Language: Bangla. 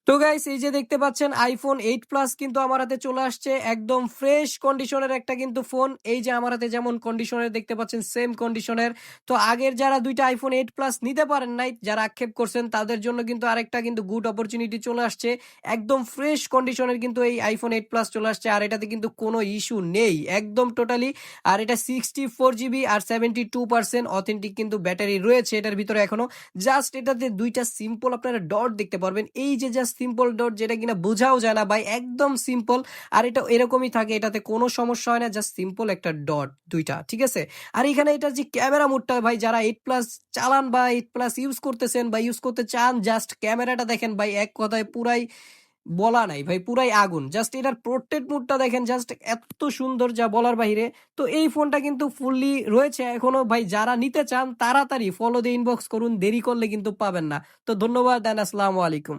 তো গাইস এই যে দেখতে পাচ্ছেন iPhone 8 Plus কিন্তু আমার হাতে চলে আসছে একদম ফ্রেশ কন্ডিশনের একটা কিন্তু ফোন। এই যে আমার হাতে যেমন কন্ডিশনের দেখতে পাচ্ছেন সেম কন্ডিশনের। তো আগের যারা ২ টা iPhone 8 Plus নিতে পারেন নাই, যারা আক্ষেপ করছেন তাদের জন্য কিন্তু আরেকটা কিন্তু গুড অপরচুনিটি চলে আসছে। একদম ফ্রেশ কন্ডিশনের কিন্তু এই iPhone 8 Plus চলে আসছে আর এটাতে কিন্তু কোনো ইস্যু নেই। একদম টোটালি। আর এটা 64 জিবি আর 72% অথেন্টিক কিন্তু ব্যাটারি রয়েছে এটার ভিতরে এখনো। জাস্ট এটাতে ২ টা সিম্পল আপনারা ডট দেখতে পারবেন। এই যে জাস্ট সিম্পল ডট যেটা কিনা বোঝাও যায় না ভাই, একদম সিম্পল। আর এটা এরকমই থাকে, এটাতে কোনো সমস্যা হয় না, জাস্ট সিম্পল একটা ডট ২ টা, ঠিক আছে? আর এখানে এটার যে ক্যামেরা মোডটা ভাই, যারা 8 প্লাস চালান বা 8 প্লাস ইউজ করতেছেন বা ইউজ করতে চান, জাস্ট ক্যামেরাটা দেখেন ভাই, এক কথায় পুরাই বলা নাই ভাই, পুরাই আগুন। জাস্ট এটার পোর্ট্রেট মোডটা দেখেন, জাস্ট এত সুন্দর যা বলার বাহিরে। তো এই ফোনটা কিন্তু ফুললি রয়েছে এখনো ভাই, যারা নিতে চান তাড়াতাড়ি ফলো দিয়ে ইনবক্স করুন, দেরি করলে কিন্তু পাবেন না। তো ধন্যবাদ এন্ড আসসালামু আলাইকুম।